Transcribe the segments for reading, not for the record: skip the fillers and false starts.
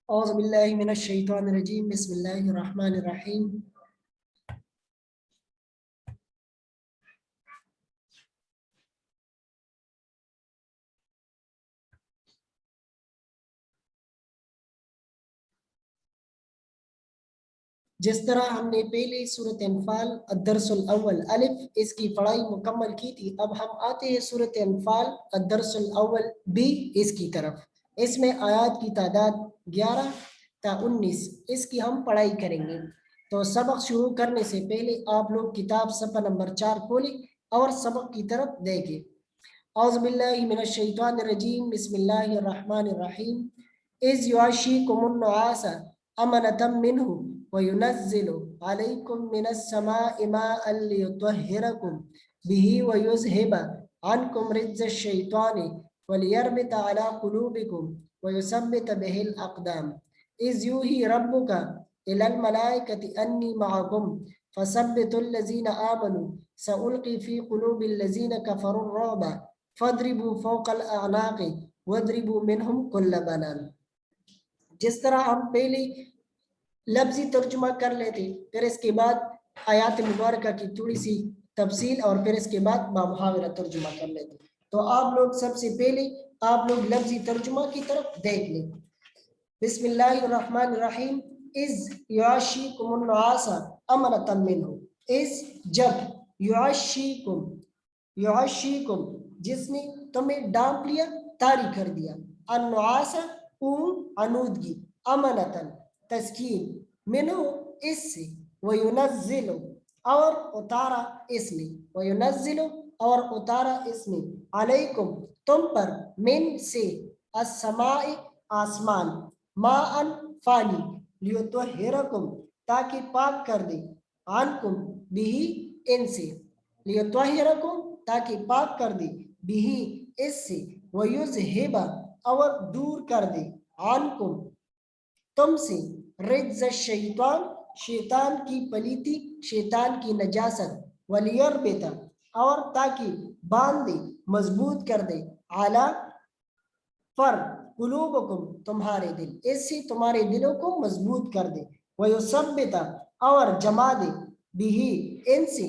اعوذ باللہ من الشیطان الرجیم بسم اللہ الرحمن الرحیم جس طرح ہم نے پہلے سورۃ انفال الدرس الاول الف اس کی پڑھائی مکمل کی تھی، اب ہم آتے ہیں سورۃ انفال الدرس الاول بی اس کی طرف۔ اس میں آیات کی تعداد 11 تا 19 اس کی ہم پڑھائی کریں گے۔ تو سبق شروع کرنے سے پہلے آپ لوگ کتاب صفحہ نمبر 4 کھولیں اور سبق کی طرف دیکھیں۔ اعوذ باللہ من الشیطان الرجیم بسم اللہ الرحمن الرحیم اذ یعشیکم النعاس امنۃ منہ وَيُنَزِّلُ عَلَيْكُم مِّنَ السَّمَاءِ مَاءً لِيُطَهِّرَكُم بِهِ وَيُذْهِبَ عَنكُم رِجْزَ الشَّيْطَانِ وَلِيَرْبِطَ عَلَى قُلُوبِكُم وَيُثَبِّتَ بِهِ الْأَقْدَامَ إِذْ يُوحِي رَبُّكَ إِلَى الْمَلَائِكَةِ أَنِّي مَعَكُمْ فَثَبِّتُوا الَّذِينَ آمَنُوا سَأُلْقِي فِي قُلُوبِ الَّذِينَ كَفَرُوا الرُّعْبَ فَاضْرِبُوا فَوْقَ الْأَعْنَاقِ وَاضْرِبُوا مِنْهُمْ كُلَّ بَنَانٍ۔ جس طرح ہم پہلی لفظی ترجمہ کر لیتے، پھر اس کے بعد آیات مبارکہ کی تھوڑی سی تفصیل اور پھر اس کے بعد محاورہ ترجمہ کر لیتے۔ تو آپ لوگ سب سے پہلے آپ لوگ لفظی ترجمہ کی طرف دیکھ لیں۔ بسم اللہ الرحمن الرحیم اذ یعشیکم النعاس امنۃ منہ، اذ جب، یعشیکم جس نے تمہیں ڈانپ لیا، طاری کر دیا، النعاس اون آلودگی، امنتن تسکین، منہ اس سے، وَيُنَزِّلُ اور اتارا اس نے، وَيُنَزِّلُ اور اتارا اس نے، علیکم تم پر، من سے، السماء آسمان، ماءً پانی، لیطہرکم تاکہ پاک کر دے، عنکم بھی ان سے، لیطہرکم تاکہ پاک کر دے، بھی اس سے، وَيُذْهِبَ اور دور کر دے، عنکم تم سے، رجز الشیطان شیطان کی پلیتی، شیطان کی نجاست، ولیربط اور تاکہ باندھ دے، مضبوط کر دے، علی پر، قلوبکم تمہارے دل، اس سے تمہارے دلوں کو مضبوط کر دے، ویثبت اور جما دے، بھی ان سے،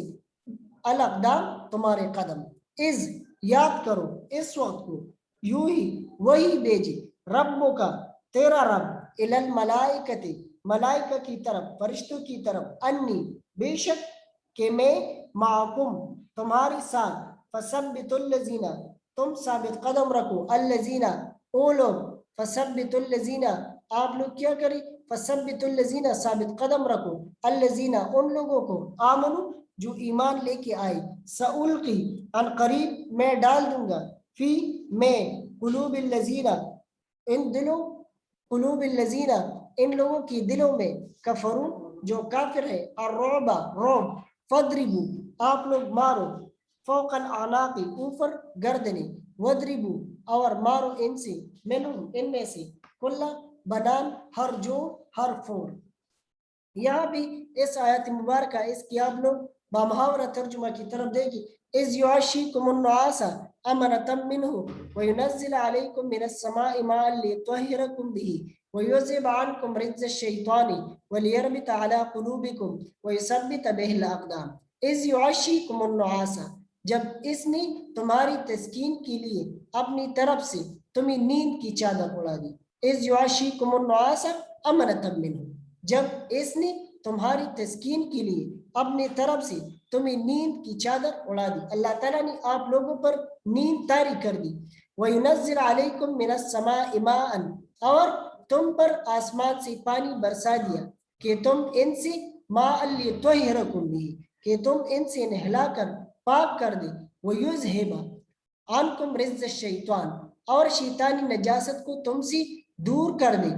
الاقدام تمہارے قدم، اذ یاد کرو اس وقت کو، یوں ہی وہی بھیجے، ربوں کا تیرا رب، الی الملائکۃ ملائکہ کی طرف، فرشتوں کی طرف، انی بے شک کہ میں، معکم تمہاری ساتھ، فثبتوا الذین تم ثابت قدم رکھو، الذین او لوگ، فثبتوا الذین آپ لوگ کیا کریں، فثبتوا الذین ثابت قدم رکھو، الذین ان لوگوں کو، آمنو جو ایمان لے کے آئے، سألقی ان قریب میں ڈال دوں گا، فی میں، قلوب الذین ان دلوں، قلوب الذین ان لوگوں کی دلوں میں، کفروا جو کافر ہے، الرعب رعب، فاضربوا آپ لوگ مارو، فوق الاعناق اوپر گردنے، واضربوا اور مارو ان سے، منہم ان میں سے، کل بنان ہر جوڑ ہر پھوڑ۔ یہاں بھی اس آیت مبارکہ اس کی آپ لوگ بامحاورہ ترجمہ کی طرف دیکھیں، اذ یعشیکم النعاس امنۃ منہ وینزل علیکم من السماء ماء لیطہرکم بہ ویذہب عنکم رجز الشیطان ولیربط علی قلوبکم ویثبت بہ الاقدام۔ اذ یعشیکم النعاس جب اس نے تمہاری تسکین کے لیے اپنی طرف سے تمہیں نیند کی چادر اڑا دی، اذ یعشیکم النعاس امنۃ منہ جب اس نے تمہاری تسکین کے لیے اپنے طرف سے تمہیں نیند کی چادر اڑا دی، اللہ تعالیٰ نے آپ لوگوں پر نیند طاری کر دی، وَيُنَزِّلْ عَلَيْكُم مِّنَ السَّمَاءِ مَاءً اور تم پر آسمان سے پانی برسا دیا، کہ تم ان سے، مَاءً لِيُطَهِّرَكُم بِهِ کہ تم ان سے نہلا کر پاک کر دے، وَيُذْهِبَ عَنكُم رِجْزَ الشَّيْطَانِ اور شیطانی نجاست کو تم سے دور کر دے،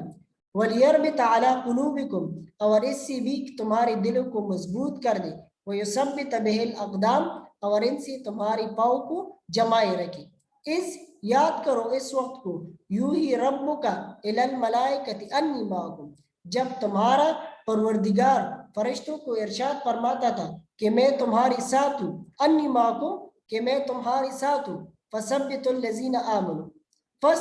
وَلِيَرْبِطَ عَلَى قُلُوبِكُمْ اور اس سے بھی تمہارے دلوں کو مضبوط کر دے، وَيُثَبِّتَ بِهِ الْأَقْدَامَ اور ان سے تمہاری پاؤں کو جمائے رکھے، اس یاد کرو اس وقت کو، یوحی ربک الی الملائکۃ انی معکم جب تمہارا پروردگار فرشتوں کو ارشاد فرماتا تھا کہ میں تمہارے ساتھ ہوں، انی معکم کہ میں تمہارے ساتھ ہوں، فثبتوا الذین آمنوا پس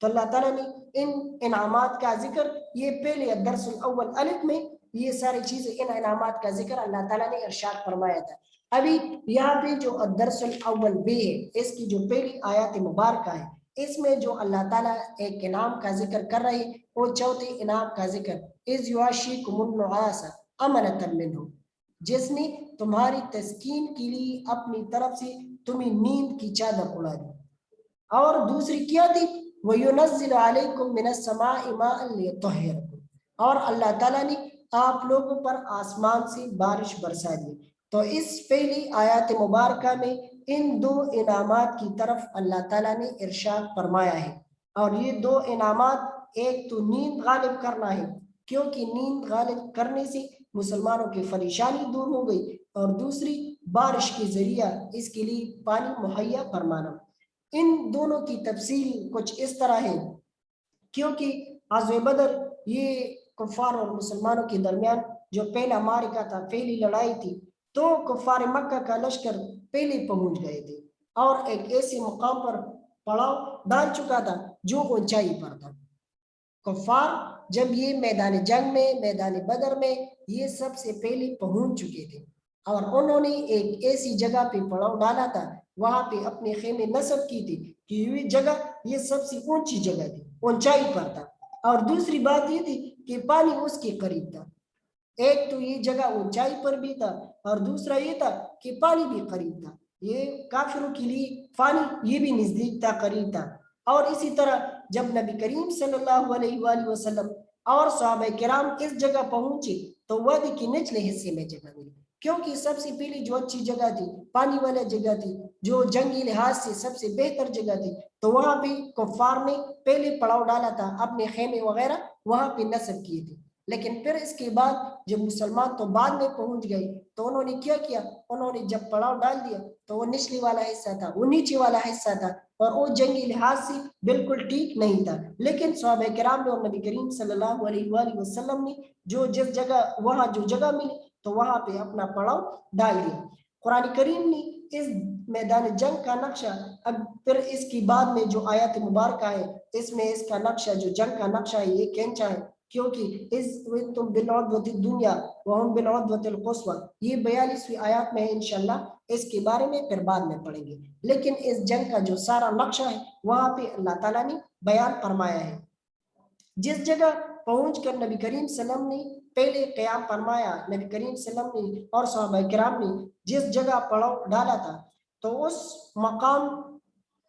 تو اللہ تعالیٰ نے ان انعامات کا ذکر یہ پہلے الدرس الاول الف میں یہ ساری چیزیں ان انعامات کا ذکر اللہ تعالیٰ نے ارشاد فرمایا تھا. ابھی یہاں پہ جو الدرس الاول بے ہے اس کی جو پہلی آیات مبارکہ ہے اس میں جو اللہ تعالیٰ ایک انعام کا ذکر کر رہے ہیں وہ چوتھے انعام کا ذکر اذ یعشیکم النعاس امنۃ منہ، جس نے تمہاری تسکین کے لیے اپنی طرف سے تمہیں نیند کی چادر اڑا دی. اور دوسری کیا تھی وَيُنَزِّلُ عَلَيْكُم مِّنَ السَّمَاءِ مَاءً لِيُطَهِّرَكُم، اور اللہ تعالیٰ نے آپ لوگوں پر آسمان سے بارش برسا دی. تو اس پہلی آیات مبارکہ میں ان دو انعامات کی طرف اللہ تعالیٰ نے ارشاد فرمایا ہے. اور یہ دو انعامات ایک تو نیند غالب کرنا ہے کیونکہ نیند غالب کرنے سے مسلمانوں کی پریشانی دور ہو گئی، اور دوسری بارش کے ذریعہ اس کے لیے پانی مہیا فرمانا. ان دونوں کی تفصیل کچھ اس طرح ہے کیونکہ غزوہ بدر یہ کفار اور مسلمانوں کے درمیان جو پہلا معرکہ تھا، پہلی لڑائی تھی، تو کفار مکہ کا لشکر پہلے پہنچ گئے تھے اور ایک ایسے مقام پر پڑاؤ ڈال چکا تھا جو اونچائی پر تھا. کفار جب یہ میدان جنگ میں میدان بدر میں یہ سب سے پہلے پہنچ چکے تھے اور انہوں نے ایک ایسی جگہ پہ پڑاؤ ڈالا تھا، وہاں پہ اپنے خیمے نصب کی تھی کہ یہ جگہ یہ سب سے اونچی جگہ تھی، اونچائی پر تھا. اور دوسری بات یہ تھی کہ پانی اس کے قریب تھا. ایک تو یہ جگہ اونچائی پر بھی تھا اور دوسرا یہ تھا کہ پانی بھی قریب تھا. یہ کافروں کے لیے پانی یہ بھی نزدیک تھا، قریب تھا. اور اسی طرح جب نبی کریم صلی اللہ علیہ وآلہ وسلم اور صحابہ کرام اس جگہ پہنچے تو وادی کے نچلے حصے میں جگہ ملی کیونکہ سب سے پہلی جو اچھی جگہ تھی پانی والا جگہ تھی، جو جنگی لحاظ سے سب سے بہتر جگہ تھی، تو وہاں پہ کفار نے پہلے پڑاؤ ڈالا تھا، اپنے خیمے وغیرہ وہاں پہ نصب کیے تھے. لیکن پھر اس کے بعد جب مسلمان تو بعد میں پہنچ گئے تو انہوں نے کیا کیا، انہوں نے جب پڑاؤ ڈال دیا تو وہ نچلی والا حصہ تھا، وہ نیچے والا حصہ تھا اور وہ جنگی لحاظ سے بالکل ٹھیک نہیں تھا. لیکن صحابہ کرام نے اور نبی کریم صلی اللہ علیہ وآلہ وسلم نے جو جس جگہ وہاں جو جگہ ملی تو وہاں پہ اپنا پڑاؤ ڈال دیا. قرآن کریم نے اس میدان جنگ کا نقشہ اب پھر اس کی بعد میں جو آیات مبارکہ ہے اس میں اس کا نقشہ جو جنگ کا نقشہ ہے یہ کینچا ہے کیونکہ اس تم بالعدوۃ الدنیا وہم بالعدوۃ القصویٰ یہ 42ویں آیات میں ہے. انشاءاللہ اس کے بارے میں پھر بعد میں پڑھیں گے. لیکن اس جنگ کا جو سارا نقشہ ہے وہاں پہ اللہ تعالیٰ نے بیان فرمایا ہے. جس جگہ پہنچ کر نبی کریم صلی اللہ علیہ وسلم نے پہلے قیام فرمایا، نبی کریم صلی اللہ علیہ وسلم نے اور صحابہ کرام نے جس جگہ پڑاؤ ڈالا تھا تو اس مقام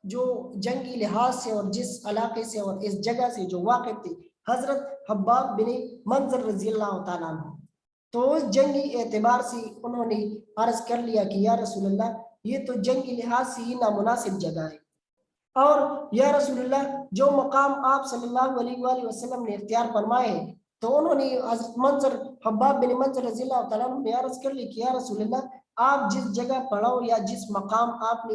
جو جنگی لحاظ سے اور جس علاقے سے اور اس جگہ سے جو واقف تھی حضرت حباب بن منظر رضی اللہ تعالیٰ عنہ. تو اس جنگی اعتبار سے انہوں نے عرض کر لیا کہ یا رسول اللہ یہ تو جنگی لحاظ سے ہی نامناسب جگہ ہے، اور یا رسول اللہ جو مقام آپ صلی اللہ علیہ وآلہ وسلم نے اختیار فرمائے ہیں. تو انہوں نے حضرت منظر حباب بن منظر رضی اللہ تعالیٰ عنہ نے عرض کر لی کہ یا رسول اللہ آپ جس جگہ پڑھو یا جس مقام آپ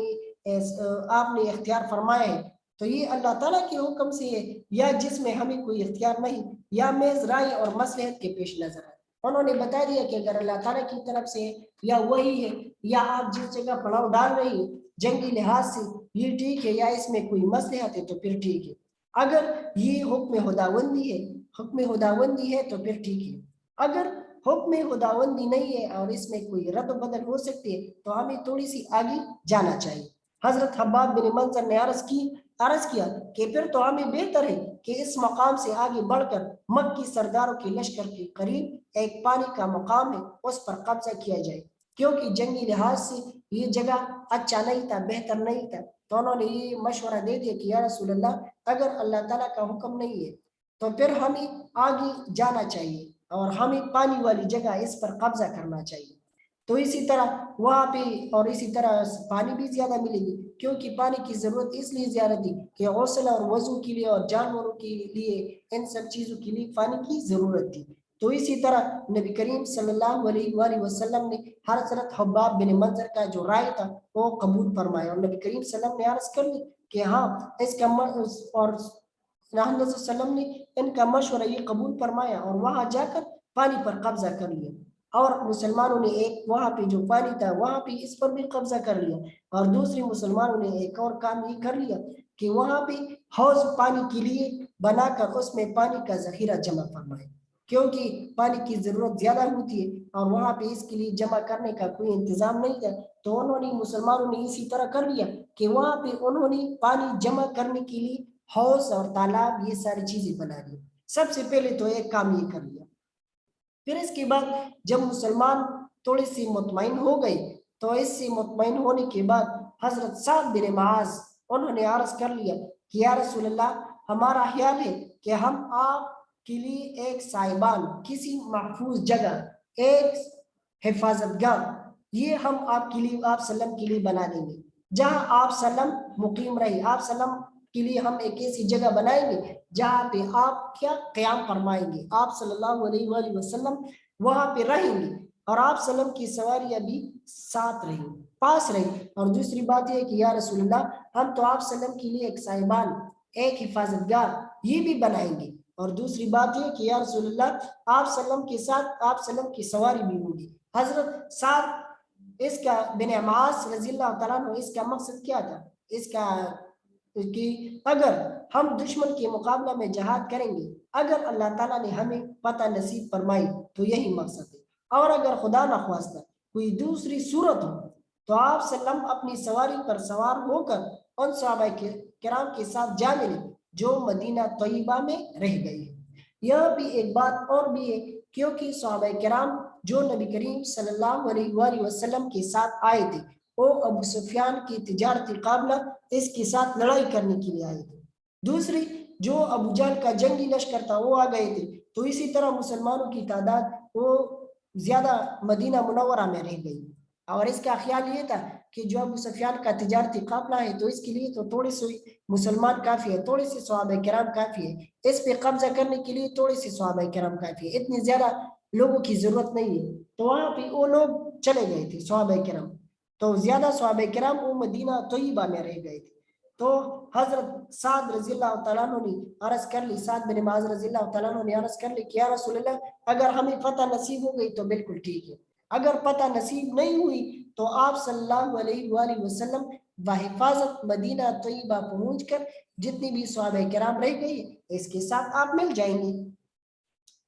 نے اختیار فرمائے ہیں تو یہ اللہ تعالیٰ کے حکم سے ہے یا جس میں ہمیں کوئی اختیار نہیں یا میز رائے اور مصلحت کے پیش نظر ہے. انہوں نے بتا دیا کہ اگر اللہ تعالیٰ کی طرف سے یا وہی ہے یا آپ جس جگہ پڑاؤ ڈال رہی ہیں جنگی لحاظ سے یہ ٹھیک ہے یا اس میں کوئی مصلحت ہے تو پھر ٹھیک ہے. اگر یہ حکم خداوندی ہے تو پھر ٹھیک ہے. اگر حکم خداوندی نہیں ہے اور اس میں کوئی رد و بدل ہو سکتی ہے تو ہمیں تھوڑی سی آگے جانا چاہیے. حضرت حباب بن منظر نے عرض کیا کہ پھر تو ہمیں بہتر ہے کہ اس مقام سے آگے بڑھ کر مکی سرداروں کے لشکر کے قریب ایک پانی کا مقام ہے اس پر قبضہ کیا جائے کیونکہ جنگی لحاظ سے یہ جگہ اچھا نہیں تھا، بہتر نہیں تھا. تو انہوں نے یہ مشورہ دے دیا کہ یا رسول اللہ اگر اللہ تعالیٰ کا حکم نہیں ہے تو پھر ہمیں آگے جانا چاہیے اور ہمیں پانی والی جگہ اس پر قبضہ کرنا چاہیے. تو اسی طرح وہاں پہ اور اسی طرح پانی بھی زیادہ ملے گی کیونکہ پانی کی ضرورت اس لیے زیادہ تھی کہ غسل اور وضو کے لیے اور جانوروں کے لیے ان سب چیزوں کے لیے پانی کی ضرورت تھی. تو اسی طرح نبی کریم صلی اللہ علیہ وآلہ وسلم نے حضرت حباب بن منظر کا جو رائے تھا وہ قبول فرمایا اور نبی کریم صلی اللہ علیہ وسلم نے عرض کر لی کہ ہاں اس کا اور حضرت صلی اللہ علیہ وسلم نے ان کا مشورہ یہ قبول فرمایا اور وہاں جا کر پانی پر قبضہ کر لیا. اور مسلمانوں نے ایک وہاں پہ جو پانی تھا وہاں پہ اس پر بھی قبضہ کر لیا، اور دوسری مسلمانوں نے ایک اور کام یہ کر لیا کہ وہاں پہ حوض پانی کے لیے بنا کر اس میں پانی کا ذخیرہ جمع فرمائے، کیونکہ پانی کی ضرورت زیادہ ہوتی ہے اور وہاں پہ اس کے لیے جمع کرنے کا کوئی انتظام نہیں تھا، تو انہوں نے مسلمانوں نے اسی طرح کر لیا کہ وہاں پہ انہوں نے پانی جمع کرنے کے لیے حوض اور تالاب یہ ساری چیزیں بنا لی۔ سب سے پہلے تو ایک کام یہ کر لیا، پھر اس کے بعد جب مسلمان تھوڑی سی مطمئن ہو گئی تو اس سے مطمئن ہونے کے بعد حضرت سعد بن معاذ انہوں نے عرض کر لیا کہ یا رسول اللہ، ہمارا خیال ہے کہ ہم آپ کے لیے ایک سائبان، کسی محفوظ جگہ، ایک حفاظت گاہ یہ ہم آپ کے لیے، آپ سلم کے لیے بنا دیں گے جہاں آپ سلم مقیم رہے۔ آپ سلم کے لیے ہم ایک ایسی جگہ بنائیں گے جہاں پہ آپ کیا قیام فرمائیں گے، آپ صلی اللہ علیہ وآلہ وسلم وہاں پہ رہیں گے اور آپ سلم کی سواریاں بھی ساتھ رہیں، پاس رہیں۔ اور دوسری بات یہ کہ یا رسول اللہ، ہم تو آپ سلم کے لیے ایک سائبان، ایک حفاظت گاہ یہ بھی بنائیں گے، اور دوسری بات یہ کہ یا رسول اللہ، آپ سلم کے ساتھ آپ سلم کی سواری بھی ہوگی۔ حضرت سعد اس کا بن معاذ رضی اللہ تعالیٰ عنہ اس کا مقصد کیا تھا؟ اس کا کہ اگر ہم دشمن کے مقابلہ میں جہاد کریں گے، اگر اللہ تعالیٰ نے ہمیں فتح نصیب فرمائی تو یہی مقصد ہے، اور اگر خدا نخواستہ کوئی دوسری صورت ہو تو آپ سلم اپنی سواری پر سوار ہو کر ان صحابہ کرام کے ساتھ جا ملے جو مدینہ طیبہ میں رہ گئے ہیں۔ یہ بھی ایک بات اور بھی ہے، کیونکہ صحابہ کرام جو نبی کریم صلی اللہ علیہ وآلہ وسلم کے ساتھ آئے تھے وہ ابو سفیان کی تجارتی قابلہ اس کے ساتھ لڑائی کرنے کے لیے آئے تھے، دوسری جو ابو جہل کا جنگی لشکر تھا وہ آ گئے تھے، تو اسی طرح مسلمانوں کی تعداد وہ زیادہ مدینہ منورہ میں رہ گئی، اور اس کا خیال یہ تھا کہ جو ابو سفیان کا تجارتی قافلہ ہے تو اس کے لیے تو تھوڑے سے مسلمان کافی ہے، تھوڑے سے صحابہ کرام کافی ہے، اس پہ قبضہ کرنے کے لیے تھوڑے سے صحابہ کرام کافی ہے، اتنی زیادہ لوگوں کی ضرورت نہیں ہے، تو وہاں پہ وہ لوگ چلے گئے تھے صحابہ کرام، تو زیادہ صحابہ کرام وہ مدینہ طیبہ میں رہ گئے تھے۔ تو حضرت سعد رضی اللہ تعالیٰ عنہ نے عرض کر لی، سعد بن معاذ رضی اللہ تعالیٰ عنہ نے عرض کر لی کہ یا رسول اللہ، اگر ہمیں فتح نصیب ہو گئی تو بالکل ٹھیک ہے، اگر فتح نصیب نہیں ہوئی تو آپ صلی اللہ علیہ وآلہ وسلم بحفاظت مدینہ طیبہ پہنچ کر جتنی بھی صحابہ کرام رہ گئی اس کے ساتھ آپ مل جائیں گے۔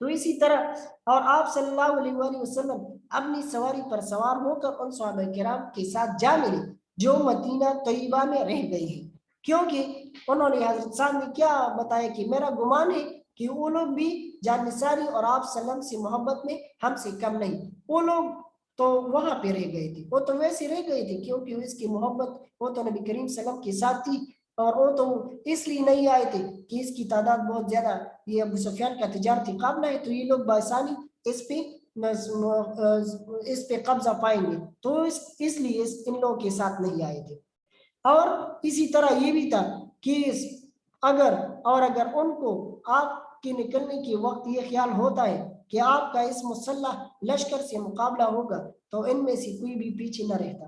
تو اسی طرح اور آپ صلی اللہ علیہ وآلہ وسلم اپنی سواری پر سوار ہو کر ان صحابہ کرام کے ساتھ جا ملے جو مدینہ طیبہ میں رہ گئی ہیں، کیونکہ انہوں نے حضرت صاحب نے کیا بتایا کہ میرا گمان ہے کہ وہ لوگ بھی جان نثاری اور آپ صلی اللہ علیہ وسلم سے محبت میں ہم سے کم نہیں، وہ لوگ تو وہاں پہ رہ گئے تھے، وہ تو ویسے رہ گئے تھے کیونکہ اس کی محبت وہ تو نبی کریم صلی اللہ علیہ وسلم کے ساتھ تھی، اور وہ تو اس لیے نہیں آئے تھے کہ اس کی تعداد بہت زیادہ، یہ ابو سفیان کا تجارتی قابلہ ہے تو یہ لوگ بآسانی اس پہ قبضہ پائیں گے، تو اس لیے ان لوگوں کے ساتھ نہیں آئے تھے۔ اور اسی طرح یہ بھی تھا کہ اگر ان کو آپ کے نکلنے کے وقت یہ خیال ہوتا ہے کہ آپ کا اس مسلح لشکر سے مقابلہ ہوگا تو ان میں سے کوئی بھی پیچھے نہ رہتا،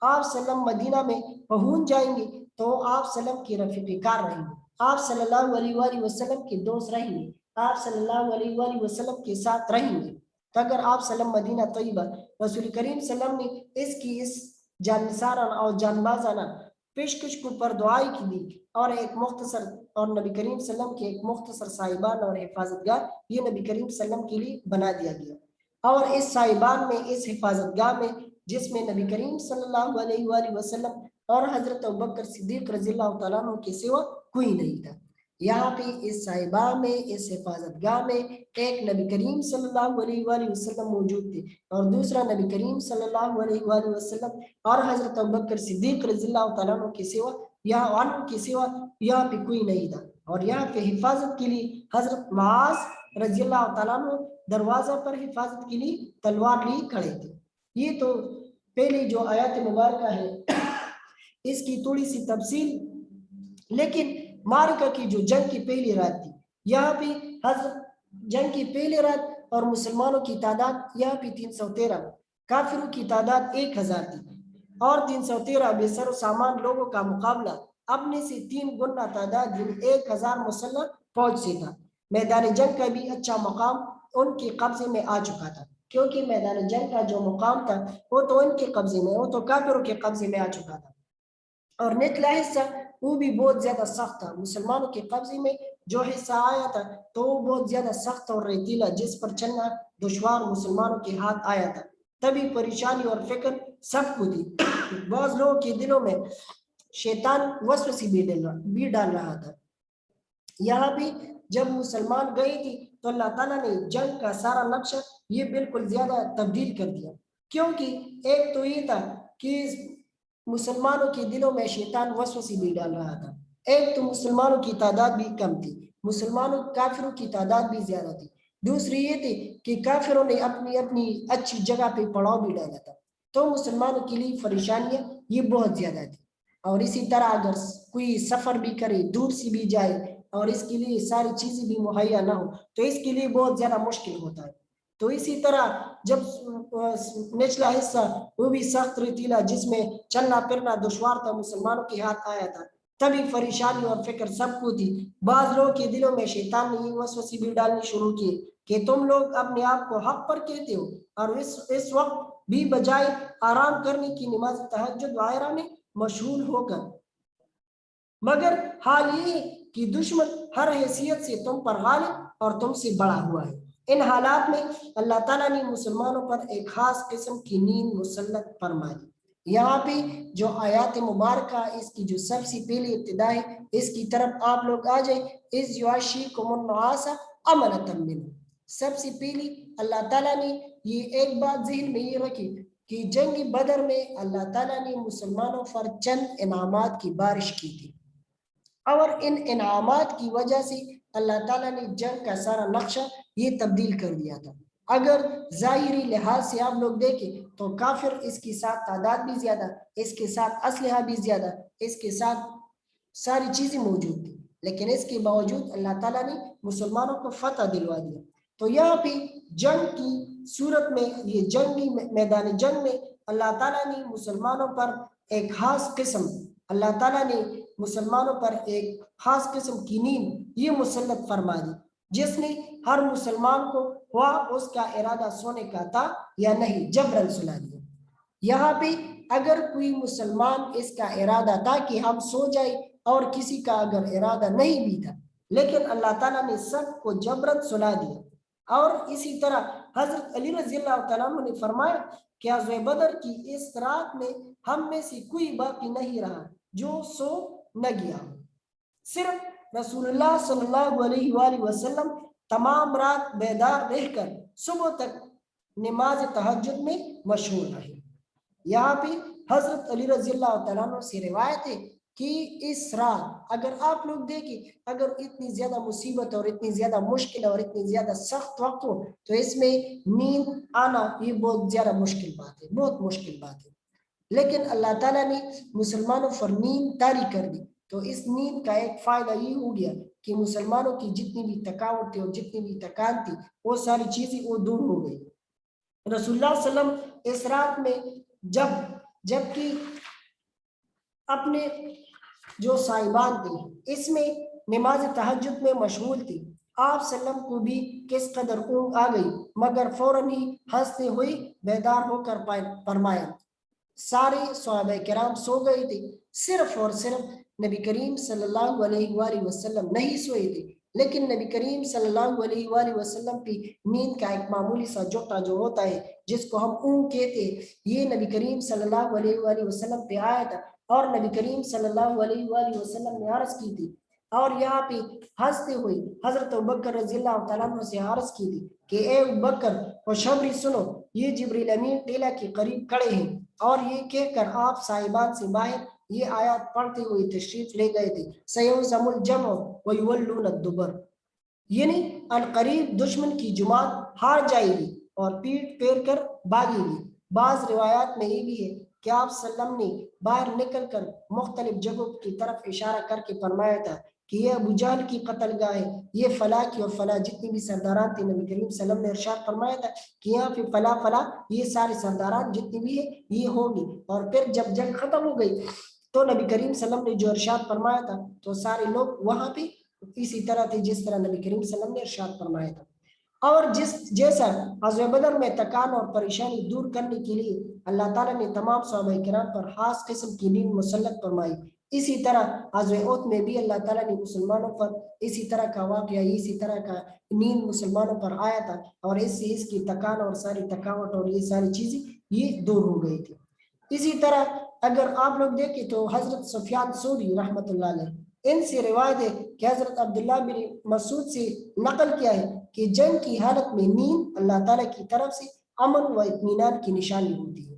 آپ سلم مدینہ میں پہنچ جائیں گے تو آپ سلم کی رفیق کار رہیں گے، آپ صلی اللہ علیہ وآلہ وسلم کے دوست رہیں گے، آپ صلی اللہ علیہ وآلہ وسلم کے ساتھ رہیں گے۔ تو اگر آپ سلم مدینہ طیبہ، رسول کریم صلی اللہ علیہ وسلم نے اس کی اس جانثارانہ اور جانبازانہ پیشکش کو پر دعائی کی دی، اور ایک مختصر اور نبی کریم صلی اللہ علیہ وسلم کے ایک مختصر صاحبان اور حفاظت گاہ یہ نبی کریم صلی اللہ علیہ وسلم کے لیے بنا دیا گیا، اور اس صاحبان میں، اس حفاظت گاہ میں جس میں نبی کریم صلی اللہ علیہ وآلہ وسلم اور حضرت ابوبکر صدیق رضی اللہ تعالیٰ عنہ کے سوا کوئی نہیں تھا، یہاں پہ اس صاحبہ میں، اس حفاظت گاہ میں ایک نبی کریم صلی اللہ علیہ وآلہ وسلم موجود تھے، اور دوسرا نبی کریم صلی اللہ علیہ وآلہ وسلم اور حضرت ابوبکر صدیق رضی اللہ تعالیٰ عنہ کے سوا یہاں پہ کوئی نہیں تھا، اور یہاں پہ حفاظت کے لیے حضرت معاذ رضی اللہ تعالیٰ عنہ دروازہ پر حفاظت کے لیے تلوار لیے کھڑے تھے۔ یہ تو پہلی جو آیات مبارکہ ہے اس کی تھوڑی سی تفصیل، لیکن معرکہ کی جو جنگ کی پہلی رات تھی، یہاں پہ حضرت جنگ کی پہلی رات اور مسلمانوں کی تعداد یہاں پہ 313، کافروں کی تعداد 1000 تھی، اور 313 بے سر و سامان لوگوں کا مقابلہ اپنے سے 3 گنا تعداد یعنی 1000 مسلح فوج سے تھا۔ میدان جنگ کا بھی اچھا مقام ان کے قبضے میں آ چکا تھا، کیونکہ میدان جنگ کا جو مقام تھا وہ تو ان کے قبضے میں، وہ تو کافروں کے قبضے میں آ چکا تھا، اور نچلا حصہ وہ بھی بہت زیادہ سخت تھا۔ مسلمانوں کے قبضے میں جو حصہ آیا تھا تو وہ بہت زیادہ سخت اور ریتیلا، جس پر چلنا دشوار مسلمانوں کے ہاتھ آیا تھا۔ تبھی پریشانی اور فکر سب کو تھی۔ بعض لوگوں کے دلوں میں شیطان وسوسے بھی ڈال رہا تھا۔ یہاں بھی جب مسلمان گئے تھی تو اللہ تعالیٰ نے جنگ کا سارا نقشہ یہ بالکل زیادہ تبدیل کر دیا، کیونکہ ایک تو یہ تھا کہ مسلمانوں کے دلوں میں شیطان وسوسے بھی ڈال رہا تھا۔ ایک تو مسلمانوں کی تعداد بھی کم تھی، مسلمانوں کافروں کی تعداد بھی زیادہ تھی۔ دوسری یہ تھی کہ کافروں نے اپنی اپنی اچھی جگہ پہ پڑاؤ بھی ڈالا تھا، تو مسلمانوں کے لیے پریشانیاں یہ بہت زیادہ تھی۔ اور اسی طرح اگر کوئی سفر بھی کرے، دور سے بھی جائے اور اس کے لیے ساری چیزیں بھی مہیا نہ ہو تو اس کے لیے بہت زیادہ مشکل ہوتا ہے۔ تو اسی طرح جب نچلا حصہ وہ بھی سخت ریتیلا، جس میں چلنا پھرنا دشوار تھا، مسلمانوں کے ہاتھ آیا تھا، تبھی پریشانی اور فکر سب کو تھی۔ بعض لوگوں کے دلوں میں شیطان نے یہ وسوسے بھی ڈالنے شروع کیے کہ تم لوگ اپنے آپ کو حق پر کہتے ہو، اور اس وقت بھی بجائے آرام کرنے کی نماز تہجد وغیرہ میں مشغول ہو کر، مگر حال یہ کہ دشمن ہر حیثیت سے تم پر غالب اور تم سے بڑا ہوا ہے۔ ان حالات میں اللہ تعالیٰ نے مسلمانوں پر ایک خاص قسم کی نیند مسلط فرمائی۔ یہاں پہ جو آیات مبارکہ اس کی جو سب سے پہلی ابتدا ہے، اس کی طرف آپ لوگ آ جائیں۔ اِذْ یُغَشِّیکُمُ النُّعَاسَ أَمَنَةً مِّنْهُ، سب سے پہلی اللہ تعالیٰ نے یہ ایک بات ذہن میں یہ رکھی کہ جنگ بدر میں اللہ تعالیٰ نے مسلمانوں پر چند انعامات کی بارش کی تھی، اور ان انعامات کی وجہ سے اللہ تعالیٰ نے جنگ کا سارا نقشہ یہ تبدیل کر دیا تھا۔ اگر ظاہری لحاظ سے آپ لوگ دیکھیں تو کافر اس کے ساتھ تعداد بھی زیادہ، اس کے ساتھ اسلحہ بھی زیادہ، اس کے ساتھ ساری چیزیں موجود تھی، لیکن اس کے باوجود اللہ تعالیٰ نے مسلمانوں کو فتح دلوا دیا۔ تو یہاں پہ جنگ کی صورت میں، یہ جنگی میدان جنگ میں اللہ تعالیٰ نے مسلمانوں پر ایک خاص قسم، اللہ تعالیٰ نے مسلمانوں پر ایک خاص قسم کی نیند یہ مسلط فرما دی، جس نے ہر مسلمان کو ہوا اس کا ارادہ سونے کا تھا یا نہیں جبرن سلا دیا۔ یہاں پہ اگر کوئی مسلمان اس کا ارادہ تھا کہ ہم سو جائے، اور کسی کا اگر ارادہ نہیں بھی تھا، لیکن اللہ تعالیٰ نے سب کو جبرن سلا دیا۔ اور اسی طرح حضرت علی رضی اللہ تعالیٰ عنہ نے فرمایا کہ غزوہ بدر کی اس رات میں ہم میں سے کوئی باقی نہیں رہا جو سو نہ گیا، صرف رسول اللہ صلی اللہ علیہ وآلہ وسلم تمام رات بیدار رہ کر صبح تک نماز تہجد میں مشغول رہے۔ یہاں پہ حضرت علی رضی اللہ تعالیٰ عنہ سے روایت ہے کہ اس رات اگر آپ لوگ دیکھیں، اگر اتنی زیادہ مصیبت اور اتنی زیادہ مشکل اور اتنی زیادہ سخت وقت ہو تو اس میں نیند آنا یہ بہت زیادہ مشکل بات ہے، بہت مشکل بات ہے، لیکن اللہ تعالیٰ نے مسلمانوں پر نیند طاری کر دی۔ تو اس نیند کا ایک فائدہ یہ ہو گیا کہ مسلمانوں کی جتنی بھی تھکاوٹ تھی اور جتنی بھی تکان تھی وہ ساری چیزیں وہ دور ہو گئی۔ رسول اللہ صلی اللہ علیہ وسلم اس رات میں جبکہ اپنے جو صاحبان تھے اس میں نماز تہجد میں مشغول تھی، آپ صلی اللہ علیہ وسلم کو بھی کس قدر اونگ آ گئی، مگر فوراً ہی ہنستے ہوئے بیدار ہو کر فرمایا۔ سارے صحابہ کرام سو گئے تھے، صرف اور صرف نبی کریم صلی اللہ علیہ وآلہ وسلم نہیں سوئے تھے، لیکن نبی کریم صلی اللہ علیہ وآلہ وسلم کی نیند کا ایک معمولی سا جوٹا جو ہوتا ہے جس کو ہم اونگ کہتے ہیں، یہ نبی کریم صلی اللہ علیہ وآلہ وسلم پہ آیا تھا، اور نبی کریم صلی اللہ علیہ وآلہ وسلم نے عرض کی تھی، اور یہاں پہ ہنستے ہوئے حضرت ابوبکر رضی اللہ تعالیٰ عنہ سے عرض کی تھی کہ اے ابوبکر خوشخبری سنو، یہ جبریل امین ٹیلہ کے قریب کھڑے ہیں، اور یہ کہہ کر آپ صاحبان سے باہر یہ آیات پڑھتے ہوئے تشریف لے گئے تھے، سیہزم الجمع ویولون الدبر، یعنی القریب دشمن کی جماعت ہار جائے گی اور پیٹ پھیر کر بھاگے گی۔ بعض روایات میں یہ بھی ہے کہ آپ صلی اللہ علیہ وسلم نے باہر نکل کر مختلف جگہوں کی طرف اشارہ کر کے فرمایا تھا کہ یہ ابو جہل کی قتل گاہ ہے، یہ فلاں کی اور فلاں جتنی بھی سرداران تھے، نبی کریم صلی اللہ علیہ وسلم نے ارشاد فرمایا تھا کہ یہاں پہ فلاں فلاں یہ سارے سرداران جتنی بھی ہیں یہ ہوں گی۔ اور پھر جب جنگ ختم ہو گئی تو نبی کریم صلی اللہ علیہ وسلم نے جو ارشاد فرمایا تھا تو سارے لوگ وہاں پہ اسی طرح تھے جس طرح نبی کریم صلی اللہ علیہ وسلم نے ارشاد فرمایا تھا۔ اور جیسا غزوہ بدر میں تکان اور پریشانی دور کرنے کے لیے اللہ تعالیٰ نے تمام صحابہ کرام پر خاص قسم کی نیند مسلط فرمائی، اسی طرح غزوہ احد میں بھی اللہ تعالیٰ نے مسلمانوں پر اسی طرح کا واقعہ، اسی طرح کا نیند مسلمانوں پر آیا تھا، اور اس سے اس کی تکان اور ساری تھکاوٹ اور یہ ساری چیزیں یہ دور ہو گئی تھی۔ اسی طرح اگر آپ لوگ دیکھیں تو حضرت سفیان ثوری رحمۃ اللہ علیہ، ان سے روایت ہے کہ حضرت عبداللہ بن مسعود سے نقل کیا ہے کہ جنگ کی حالت میں نیند اللہ تعالیٰ کی طرف سے امن و اطمینان کی نشانی ہوتی ہے۔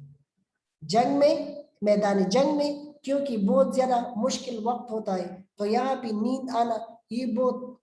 جنگ میں، میدان جنگ میں کیونکہ بہت زیادہ مشکل وقت ہوتا ہے، تو یہاں پہ نیند آنا یہ بہت،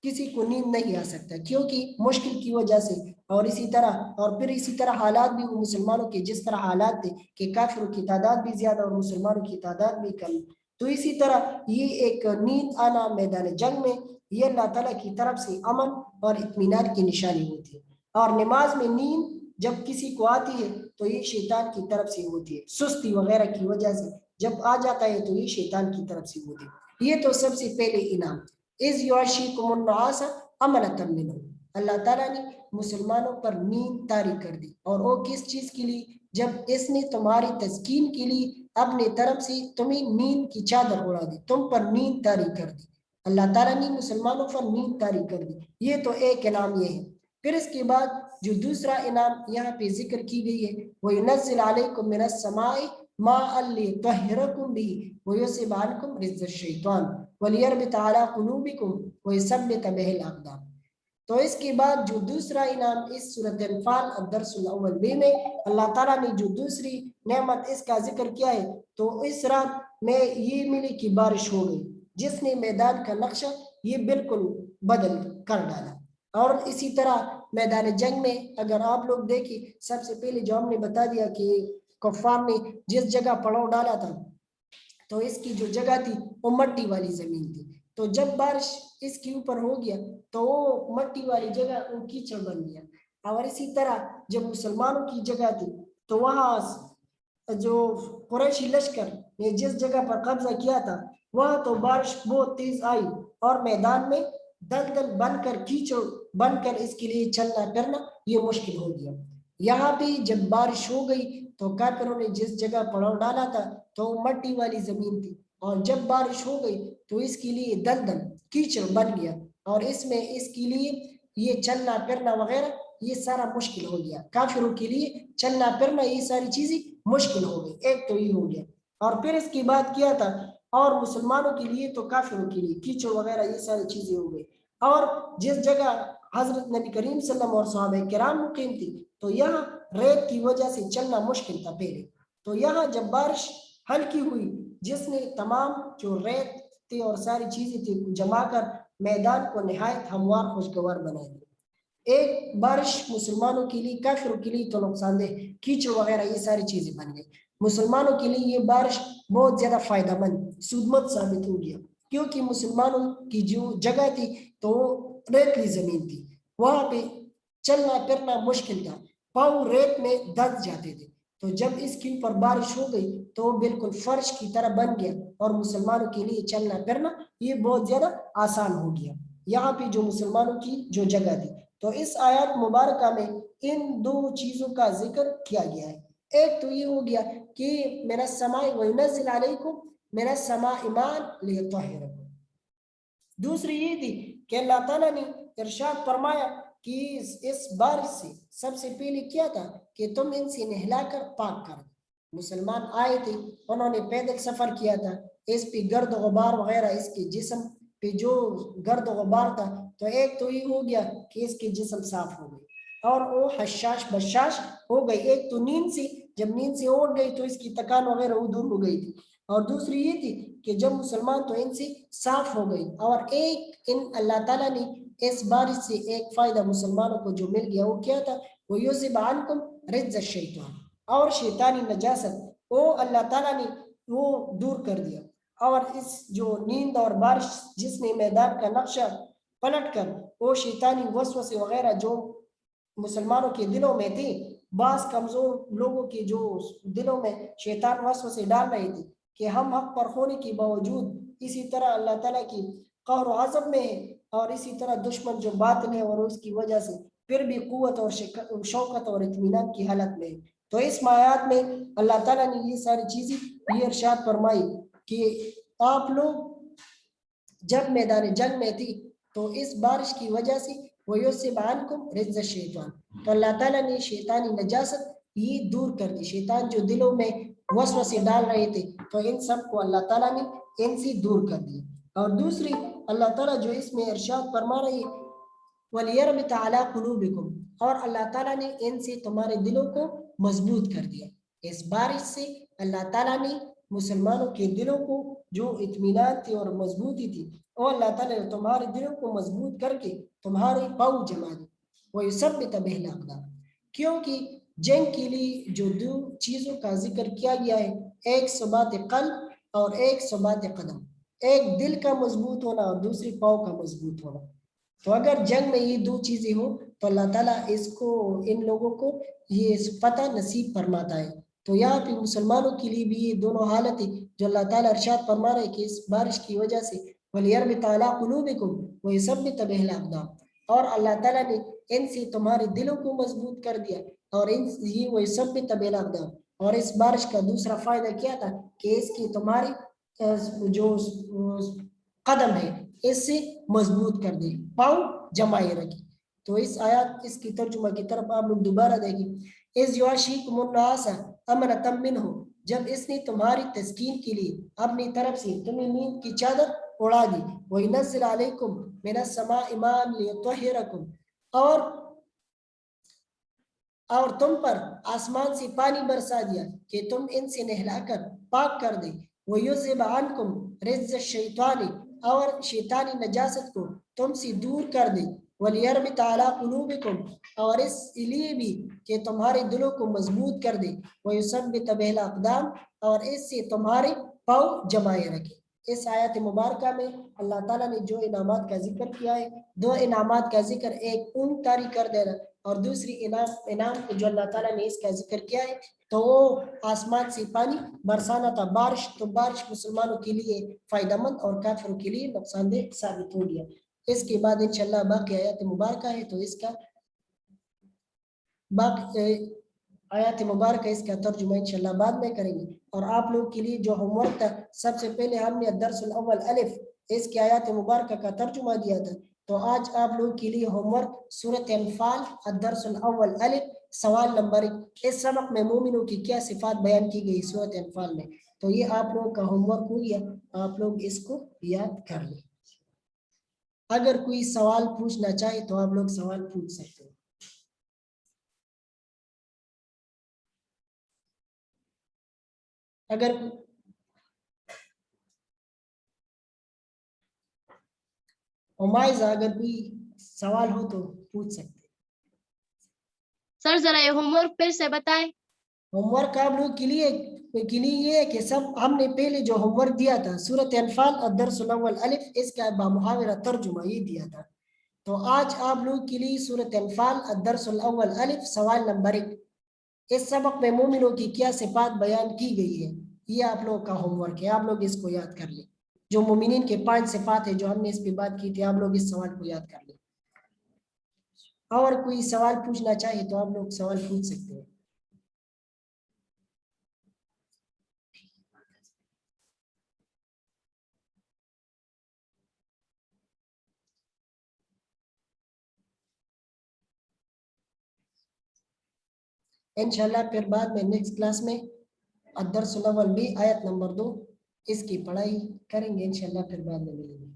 کسی کو نیند نہیں آ سکتا کیونکہ مشکل کی وجہ سے، اور اسی طرح اور پھر اسی طرح حالات بھی وہ مسلمانوں کے جس طرح حالات تھے کہ کافروں کی تعداد بھی زیادہ اور مسلمانوں کی تعداد بھی کم، تو اسی طرح یہ ایک نیند آنا میدان جنگ میں یہ اللہ تعالیٰ کی طرف سے امن اور اطمینان کی نشانی ہوتی ہے۔ اور نماز میں نیند جب کسی کو آتی ہے تو یہ شیطان کی طرف سے ہوتی ہے، سستی وغیرہ کی وجہ سے جب آ جاتا ہے تو یہ شیطان کی طرف سے ہوتی ہے۔ یہ تو سب سے پہلے انعام، اذ یعشیکم النعاس امنۃ منہ، اللہ تعالیٰ نے مسلمانوں پر نیند طاری کر دی، اور وہ کس چیز کے لیے؟ جب اس نے تمہاری تسکین کے لیے اپنے طرف سے تمہیں نیند کی چادر اڑا دی، تم پر نیند طاری کر دی، اللہ تعالیٰ نے مسلمانوں پر نیند طاری کر دی، یہ تو ایک انعام یہ ہے۔ پھر اس کے بعد جو دوسرا انعام یہاں پہ ذکر کی گئی ہے، وَيُنَزِّلْ عَلَيْكُم مِّنَ السَّمَاءِ مَاءً لِيُطَهِّرَكُم بِهِ وَيُذْهِبَ عَنكُم رِجْزَ الشَّيْطَانِ وَلِيَرْبِطَ عَلَىٰ قُلُوبِكُمْ وَيُثَبِّتَ بِهِ الْأَقْدَامَ۔ تو اس کے بعد جو دوسرا انعام اس سورۃ انفال الدرس الاول بے میں اللہ تعالیٰ نے جو دوسری نعمت اس کا ذکر کیا ہے، تو اس رات میں یہ ملی کہ بارش ہو گئی، جس نے میدان کا نقشہ یہ بالکل بدل کر ڈالا۔ اور اسی طرح میدان جنگ میں اگر آپ لوگ دیکھیں، سب سے پہلے جو ہم نے بتا دیا کہ کفار نے جس جگہ پڑاؤ ڈالا تھا تو اس کی جو جگہ تھی وہ مٹی والی زمین تھی، تو جب بارش اس کے اوپر ہو گیا تو وہ مٹی والی جگہ وہ کیچڑ بن گیا۔ اور اسی طرح جب مسلمانوں کی جگہ تھی تو وہاں جو قریشی لشکر نے جس جگہ پر قبضہ کیا تھا وہاں تو بارش بہت تیز آئی اور میدان میں دلدل بن کر کیچڑ بن کر اس کے لیے چلنا پھرنا یہ مشکل ہو گیا۔ یہاں بھی جب بارش ہو گئی تو کافروں نے جس جگہ پڑاؤ ڈالا تھا تو مٹی والی زمین تھی، اور جب بارش ہو گئی تو اس کے لیے دلدل کیچڑ بن گیا، اور اس میں اس کے لیے یہ چلنا پھرنا وغیرہ یہ سارا مشکل ہو گیا، کافروں کے لیے چلنا پھرنا یہ ساری چیزیں مشکل ہو گئی، ایک تو یہ ہو گیا۔ اور پھر اس کی بات کیا تھا اور مسلمانوں کے لیے تو کافروں کے لیے کیچڑ وغیرہ یہ ساری چیزیں ہو گئی، اور جس جگہ حضرت نبی کریم صلی اللہ علیہ وسلم اور صحابہ کرام مقیم تھی تو یہاں ریت کی وجہ سے چلنا مشکل تھا پہلے، تو یہاں جب بارش ہلکی ہوئی جس نے تمام جو ریت تھی اور ساری چیزیں تھی جما کر میدان کو نہایت ہموار خوشگوار بنا دیا۔ ایک بارش مسلمانوں کے لیے، کافروں کے لیے تو نقصان دہ کیچڑ وغیرہ یہ ساری چیزیں بن گئی، مسلمانوں کے لیے یہ بارش بہت زیادہ فائدہ مند سودمند ثابت ہو گیا، کیونکہ مسلمانوں کی جو جگہ تھی تو ریتلی زمین تھی، وہاں پہ چلنا پھرنا مشکل تھا، پاؤں ریت میں دھس جاتے تھے، تو جب اس کے اوپر بارش ہو گئی تو بالکل فرش کی طرح بن گیا اور مسلمانوں کے لیے چلنا پھرنا یہ بہت زیادہ آسان ہو گیا یہاں پہ جو مسلمانوں کی جو جگہ تھی۔ تو اس آیات مبارکہ میں ان دو چیزوں کا ذکر کیا گیا ہے، ایک تو یہ ہو گیا کہ من السماء وینزل علیکم من السماء ماء لیطہرکم، دوسری یہ تھی کہ اللہ تعالیٰ نے ارشاد فرمایا کہ اس بارش سے سب سے پہلے کیا تھا کہ تم ان سے نہلا کر پاک کر دو، مسلمان آئے تھے انہوں نے پیدل سفر کیا تھا، اس پہ گرد و غبار وغیرہ اس کے جسم پہ جو گرد و غبار تھا تو ایک تو یہ ہو گیا کہ اس کے جسم صاف ہو گئی اور وہ حشاش بشاش ہو گئی، ایک تو نیند سے جب نیند سے اٹھ گئی تو اس کی تکان وغیرہ وہ دور ہو گئی تھی، اور دوسری یہ تھی کہ جب مسلمان تو ان سے صاف ہو گئی، اور ایک ان اللہ تعالیٰ نے اس بارش سے ایک فائدہ مسلمانوں کو جو مل گیا وہ کیا تھا، وہ یذہب عنکم رجز الشیطان، اور شیطانی نجاست وہ اللہ تعالیٰ نے وہ دور کر دیا، اور اس جو نیند اور بارش جس نے میدان کا نقشہ پلٹ کر وہ شیطانی وسوسے وغیرہ جو مسلمانوں کے دلوں میں تھی، بعض کمزور لوگوں کے جو دلوں میں شیطان وسوسے ڈال رہے تھے کہ ہم حق پر ہونے کے باوجود اسی طرح اللہ تعالیٰ کی قہر و غضب میں ہے، اور اسی طرح دشمن جو باطن ہے اور اس کی وجہ سے پھر بھی قوت اور شوقت اور اطمینان کی حالت میں ہے۔ تو اس آیات میں اللہ تعالیٰ نے یہ ساری چیزیں یہ ارشاد فرمائی کہ آپ لوگ جب میدان جنگ میں تھی تو اس بارش کی وجہ سے وَيُذْهِبْ عَنْكُمْ رِجْزَ الشَّيْطَانِ، تو اللہ تعالیٰ نے شیطانی نجاست یہ دور کر دی۔ شیطان جو دلوں میں وسوسے ڈال رہے تھے تو ان سب کو اللہ تعالیٰ نے ان سے دور کر دیا۔ اور دوسری اللہ تعالیٰ جو اس میں ارشاد فرما رہی ہے وَلِيَرْبِطَ عَلَىٰ قُلُوبِكُمْ، اور اللہ تعالیٰ نے ان سے تمہارے دلوں کو مضبوط کر دیا۔ اس بارش سے اللہ تعالیٰ نے مسلمانوں کے دلوں کو جو اطمینان تھی اور مضبوطی تھی اور اللہ تعالیٰ نے تمہارے دلوں کو مضبوط کر کے تمہارے پاؤں جما دی۔ وَيُثَبِّتَ بِهِ الْأَقْدَامَ، کیونکہ جنگ کے لیے جو دو چیزوں کا ذکر کیا گیا ہے، ایک ثبات قلب اور ایک ثبات قدم، ایک دل کا مضبوط ہونا اور دوسری پاؤں کا مضبوط ہونا۔ تو اگر جنگ میں یہ دو چیزیں ہوں تو اللہ تعالیٰ اس کو ان لوگوں کو یہ فتح نصیب فرماتا ہے۔ تو یہاں پہ مسلمانوں کے لیے بھی یہ دونوں حالتیں جو اللہ تعالیٰ ارشاد فرما رہے کہ اس بارش کی وجہ سے وَلِيَرْبِطَ عَلَىٰ قُلُوبِكُمْ وَيُثَبِّتَ بِهِ الْأَقْدَامَ، اور اللہ تعالیٰ نے ان سے تمہارے دلوں کو مضبوط کر دیا اور ان سے وَيُثَبِّتَ بِهِ الْأَقْدَامَ۔ اور اس بارش کا دوسرا فائدہ کیا تھا کہ اس کی تمہاری جو قدم ہے اس سے مضبوط کر دے، پاؤں جمائے رکھی۔ تو اس آیات اس کی ترجمہ کی طرف آپ لوگ دوبارہ دیکھیں، اِذْ يُغْشِيكُمُ النُّعَاسَ أَمَنَةً مِّنْهُ، جب اس نے تمہاری تسکین کے لیے اپنی طرف سے تمہیں نیند کی چادر اڑا دی، وَيُنَزِّلُ عَلَيْكُمْ مِنَ السَّمَاءِ مَاءً لِيُطَهِّرَكُمْ، اور تم پر آسمان سے پانی برسا دیا کہ تم ان سے نہلا کر پاک کر دے، وَيُذْهِبْ عَنْكُمْ رِجْزَ الشَّيْطَانِ، اور شیطانی نجاست کو تم سے دور کر دے، وَلِيَرْبِطَ عَلَىٰ قُلُوبِكُمْ، اور اس لیے بھی کہ تمہارے دلوں کو مضبوط کر دے، وَيُثَبِّتَ بِهِ الْأَقْدَامَ، اور اس سے تمہارے پاؤں جمائے رکھے۔ اس آیت مبارکہ میں اللہ تعالیٰ نے جو انعامات کا ذکر کیا ہے، دو انعامات کا ذکر، ایک اونگ طاری کر دینا اور دوسری انعام جو اللہ تعالیٰ نے اس کا ذکر کیا ہے تو وہ آسمان سے پانی برسانا تھا، بارش۔ تو بارش مسلمانوں کے لیے فائدہ مند اور کافروں کے لیے نقصان دہ ثابت ہو گیا۔ اس کے بعد انشاءاللہ باقی آیات مبارکہ ہے تو اس کا باقی آیات مبارکہ اس کا ترجمہ انشاءاللہ بعد میں کریں گے۔ اور آپ لوگ کے لیے جو ہوم ورک تھا، سب سے پہلے ہم نے الدرس الاول الف اس کی آیات مبارکہ کا ترجمہ دیا تھا، تو آج آپ لوگ کے لیے ہوم ورک سورۃ انفال الدرس الاول الف سوال نمبر 1، اس سبق میں مومنوں کی کیا صفات بیان کی گئی سورۃ انفال میں، تو یہ آپ لوگوں کا ہوم ورک ہو گیا، آپ لوگ اس کو یاد کر لیں۔ اگر کوئی سوال پوچھنا چاہے تو آپ لوگ سوال پوچھ سکتے ہیں۔ اگر عمائزہ اگر کوئی سوال ہو تو پوچھ سکتے ہیں۔ سر ذرا یہ ہوم ورک پھر سے بتائیں۔ ہوم ورک آپ لوگ کے لیے یہ ہے کہ سب ہم نے پہلے جو ہوم ورک دیا تھا سورۃ انفال الدرس الاول الف اس کا بمحاورہ ترجمہ یہ دیا تھا، تو آج آپ لوگ کے لیے سورۃ انفال الدرس الاول الف سوال نمبر 1، اس سبق میں مومنوں کی کیا صفات بیان کی گئی ہے، یہ آپ لوگ کا ہوم ورک ہے، آپ لوگ اس کو یاد کر لیں۔ جو مومنین کے 5 صفات ہیں جو ہم نے اس پہ بات کی تھی، آپ لوگ اس سوال کو یاد کر لیں۔ اور کوئی سوال پوچھنا چاہے تو آپ لوگ سوال پوچھ سکتے ہیں۔ انشاءاللہ پھر بعد میں نیکسٹ کلاس میں الدرس الاول بھی آیت نمبر 2 اس کی پڑھائی کریں گے، انشاءاللہ پھر بعد میں ملیں گے۔